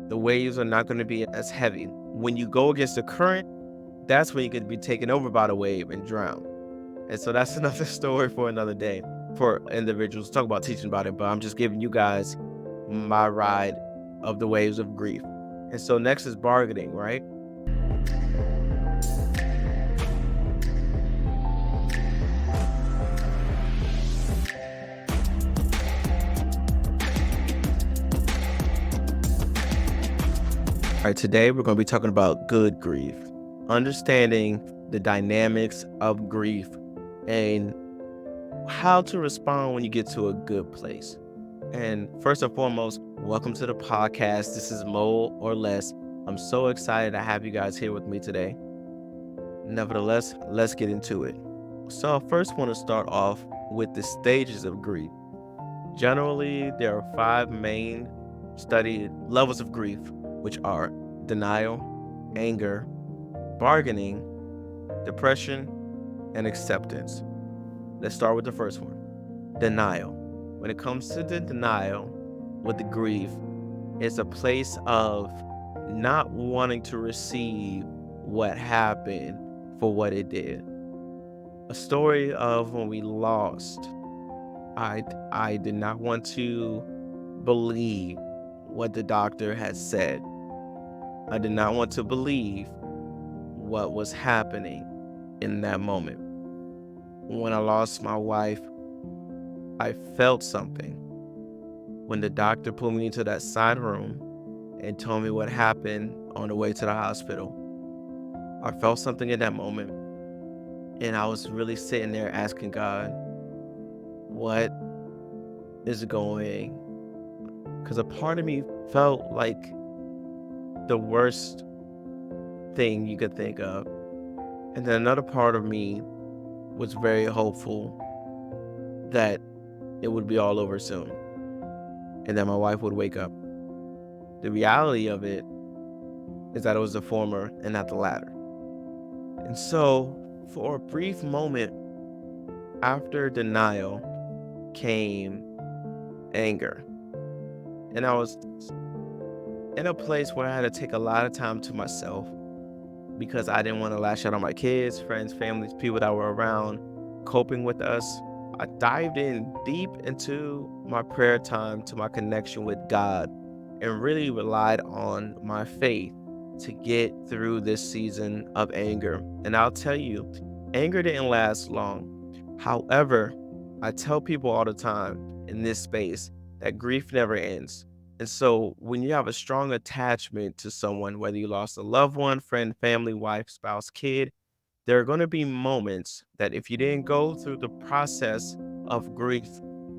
The waves are not going to be as heavy. When you go against the current, that's when you could be taken over by the wave and drown. And so that's another story for another day for individuals to talk about teaching about it. But I'm just giving you guys my ride of the waves of grief. And so next is bargaining, right? All right, today we're going to be talking about good grief, understanding the dynamics of grief and how to respond when you get to a good place. And first and foremost, welcome to the podcast. This is Mo or Less. I'm so excited to have you guys here with me today. Nevertheless, let's get into it. So I first want to start off with the stages of grief. Generally, there are 5 main studied levels of grief, which are denial, anger, bargaining, depression, and acceptance. Let's start with the first one, denial. When it comes to the denial with the grief, it's a place of not wanting to receive what happened for what it did. A story of when we lost. I did not want to believe what the doctor had said. I did not want to believe what was happening in that moment. When I lost my wife, I felt something. When the doctor pulled me into that side room and told me what happened on the way to the hospital, I felt something in that moment. And I was really sitting there asking God, what is going? Because a part of me felt like the worst thing you could think of. And then another part of me was very hopeful that it would be all over soon and that my wife would wake up. The reality of it is that it was the former and not the latter. And so for a brief moment after denial came anger. And I was in a place where I had to take a lot of time to myself because I didn't want to lash out on my kids, friends, families, people that were around coping with us. I dived in deep into my prayer time, to my connection with God, and really relied on my faith to get through this season of anger. And I'll tell you, anger didn't last long. However, I tell people all the time in this space that grief never ends. And so when you have a strong attachment to someone, whether you lost a loved one, friend, family, wife, spouse, kid, there are going to be moments that if you didn't go through the process of grief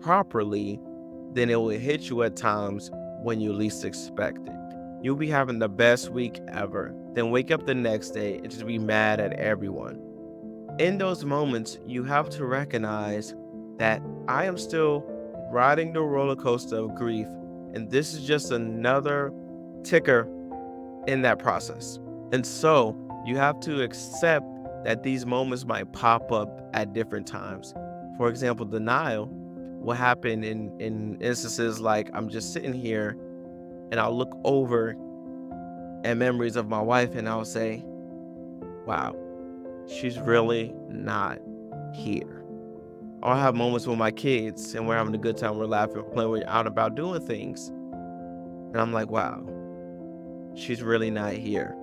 properly, then it will hit you at times when you least expect it. You'll be having the best week ever, then wake up the next day and just be mad at everyone. In those moments, you have to recognize that I am still riding the roller coaster of grief, and this is just another ticker in that process. And so you have to accept that these moments might pop up at different times. For example, denial will happen in instances like I'm just sitting here and I'll look over at memories of my wife and I'll say, wow, she's really not here. I'll have moments with my kids and we're having a good time, we're laughing, we're playing, we're out about doing things. And I'm like, wow, she's really not here.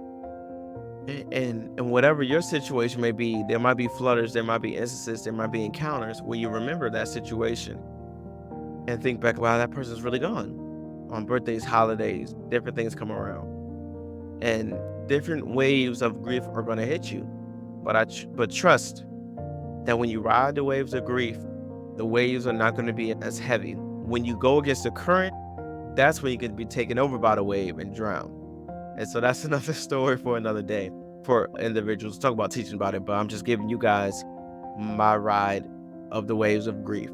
And whatever your situation may be, there might be flutters, there might be instances, there might be encounters where you remember that situation and think back, wow, that person's really gone. On birthdays, holidays, different things come around. And different waves of grief are going to hit you. But trust that when you ride the waves of grief, the waves are not going to be as heavy. When you go against the current, that's when you could be taken over by the wave and drown. And so that's another story for another day for individuals to talk about teaching about it. But I'm just giving you guys my ride of the waves of grief.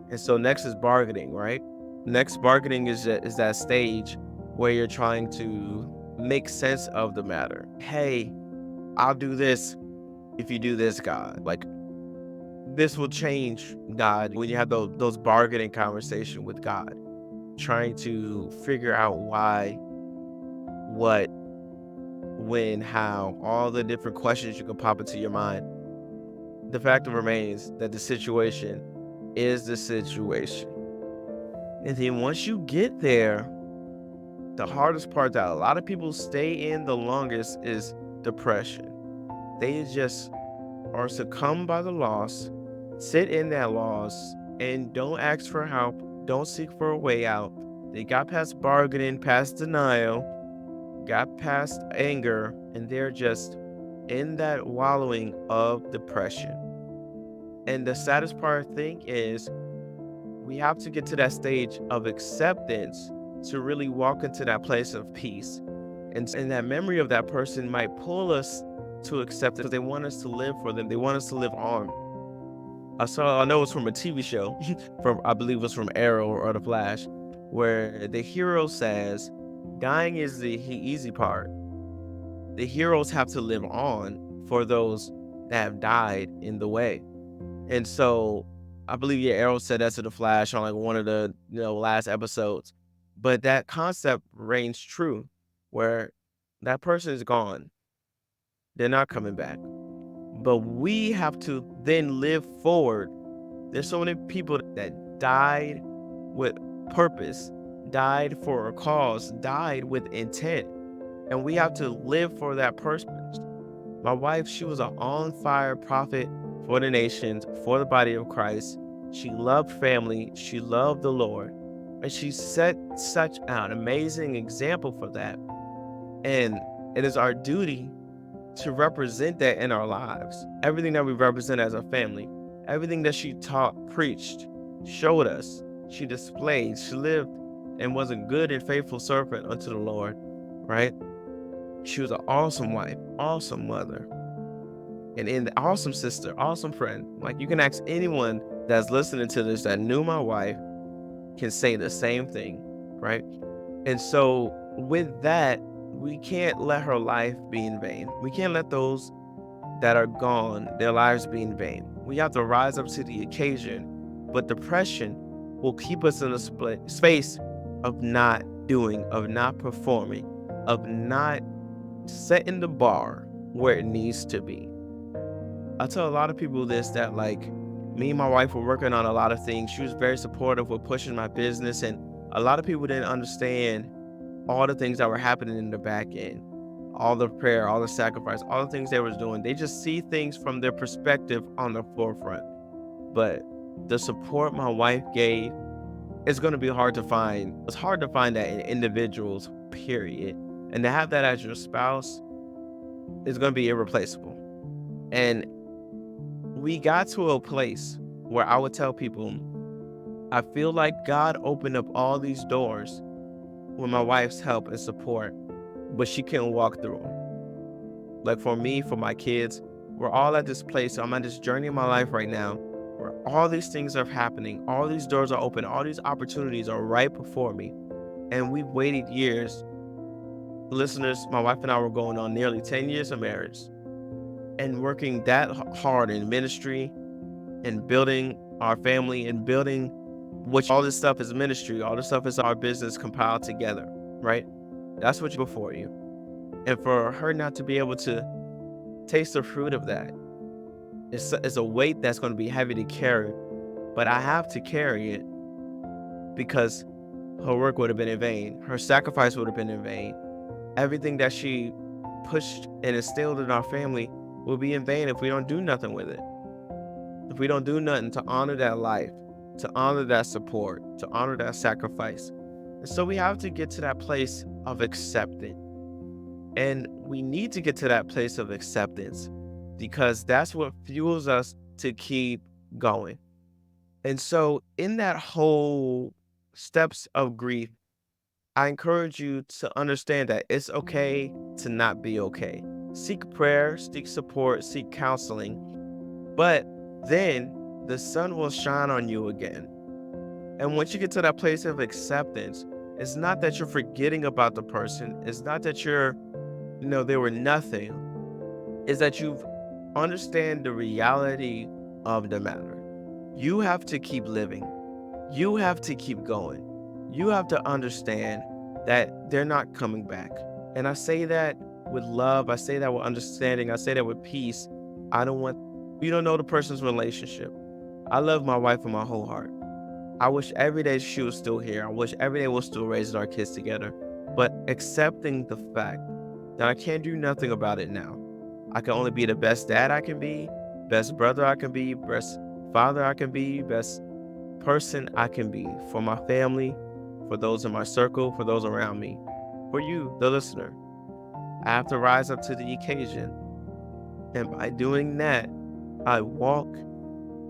And so next is bargaining, right? Next, bargaining is that stage where you're trying to make sense of the matter. Hey, I'll do this if you do this, God. Like, this will change, God. When you have those bargaining conversations with God, trying to figure out why what, when, how, all the different questions you can pop into your mind. The fact remains that the situation is the situation. And then once you get there, the hardest part that a lot of people stay in the longest is depression. They just are succumbed by the loss, sit in that loss, and don't ask for help, don't seek for a way out. They got past bargaining, past denial, got past anger, and they're just in that wallowing of depression. And the saddest part, I think, is we have to get to that stage of acceptance to really walk into that place of peace. And that memory of that person might pull us to accept it because they want us to live for them. They want us to live on. I know it's from a TV show, from I believe it was from Arrow or The Flash, where the hero says, dying is the easy part. The heroes have to live on for those that have died in the way. And so I believe yeah, Arrow said that to the Flash on like one of the last episodes. But that concept reigns true, where that person is gone. They're not coming back. But we have to then live forward. There's so many people that died with purpose, died for a cause, died with intent. And we have to live for that person. My wife, she was an on-fire prophet for the nations, for the body of Christ. She loved family. She loved the Lord. And she set such an amazing example for that. And it is our duty to represent that in our lives. Everything that we represent as a family, everything that she taught, preached, showed us, she displayed, she lived and was a good and faithful servant unto the Lord, right? She was an awesome wife, awesome mother, and an awesome sister, awesome friend. Like you can ask anyone that's listening to this that knew my wife can say the same thing, right? And so with that, we can't let her life be in vain. We can't let those that are gone, their lives be in vain. We have to rise up to the occasion, but depression will keep us in a space of not doing, of not performing, of not setting the bar where it needs to be. I tell a lot of people this, that like me and my wife were working on a lot of things. She was very supportive with pushing my business, and a lot of people didn't understand all the things that were happening in the back end, all the prayer, all the sacrifice, all the things they was doing. They just see things from their perspective on the forefront. But the support my wife gave, it's going to be hard to find. It's hard to find that in individuals, period. And to have that as your spouse is going to be irreplaceable. And we got to a place where I would tell people, I feel like God opened up all these doors with my wife's help and support, but she couldn't walk through them. Like for me, for my kids, we're all at this place. I'm on this journey in my life right now where all these things are happening. All these doors are open. All these opportunities are right before me. And we've waited years. Listeners, my wife and I were going on nearly 10 years of marriage and working that hard in ministry and building our family and building, which all this stuff is ministry. All this stuff is our business compiled together, right? That's what's before you. And for her not to be able to taste the fruit of that, it's a weight that's going to be heavy to carry. But I have to carry it because her work would have been in vain. Her sacrifice would have been in vain. Everything that she pushed and instilled in our family will be in vain if we don't do nothing with it. If we don't do nothing to honor that life, to honor that support, to honor that sacrifice. And so we have to get to that place of acceptance. And we need to get to that place of acceptance because that's what fuels us to keep going. And so in that whole steps of grief, I encourage you to understand that it's okay to not be okay. Seek prayer, seek support, seek counseling, but then the sun will shine on you again. And once you get to that place of acceptance, it's not that you're forgetting about the person. It's not that they were nothing. It's that you understand the reality of the matter. You have to keep living. You have to keep going. You have to understand that they're not coming back. And I say that with love. I say that with understanding. I say that with peace. I don't want, you don't know the person's relationship. I love my wife with my whole heart. I wish every day she was still here. I wish every day we're still raising our kids together. But accepting the fact that I can't do nothing about it now. I can only be the best dad I can be, best brother I can be, best father I can be, best person I can be for my family, for those in my circle, for those around me, for you, the listener. I have to rise up to the occasion. And by doing that, I walk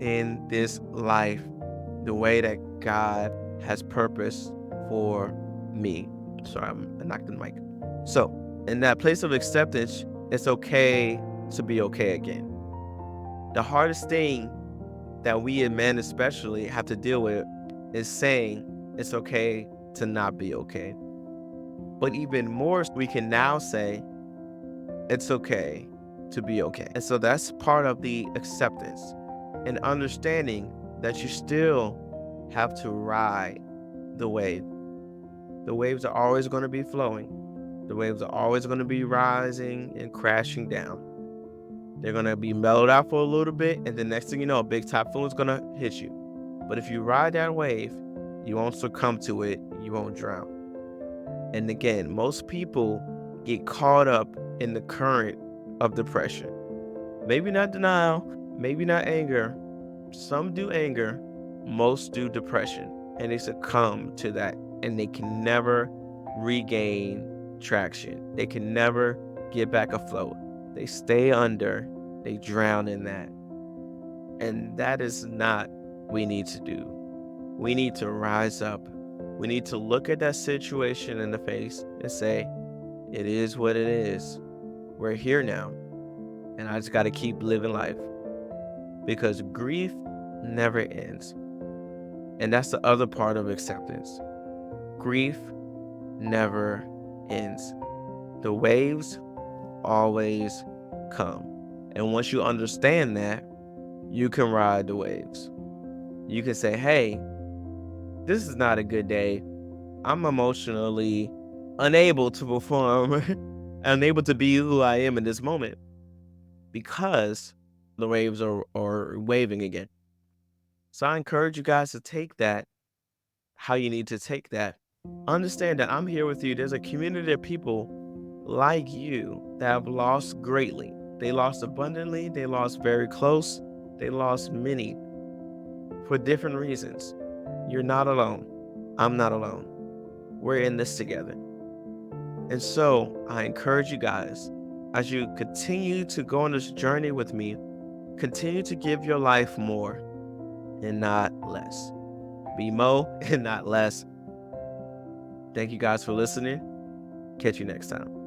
in this life the way that God has purpose for me. Sorry, I knocked the mic. So, in that place of acceptance, it's okay to be okay again. The hardest thing that we as men especially have to deal with is saying it's okay to not be okay. But even more, we can now say it's okay to be okay. And so that's part of the acceptance and understanding that you still have to ride the wave. The waves are always going to be flowing. The waves are always going to be rising and crashing down. They're going to be mellowed out for a little bit, and the next thing you know, a big typhoon is going to hit you. But if you ride that wave, you won't succumb to it. You won't drown. And again, most people get caught up in the current of depression. Maybe not denial, maybe not anger. Some do anger, most do depression, and they succumb to that, and they can never regain traction. They can never get back afloat. They stay under, they drown in that. And that is not what we need to do. We need to rise up. We need to look at that situation in the face and say, it is what it is. We're here now. And I just got to keep living life because grief never ends. And that's the other part of acceptance. Grief never ends. The waves always come. And once you understand that, you can ride the waves. You can say, hey, this is not a good day. I'm emotionally unable to perform, unable to be who I am in this moment because the waves are waving again. So I encourage you guys to take that how you need to take that. Understand that I'm here with you. There's a community of people like you that have lost greatly. They lost abundantly, they lost very close, they lost many for different reasons. You're not alone. I'm not alone. We're in this together. And so I encourage you guys, as you continue to go on this journey with me, continue to give your life more and not less. Be more and not less. Thank you guys for listening. Catch you next time.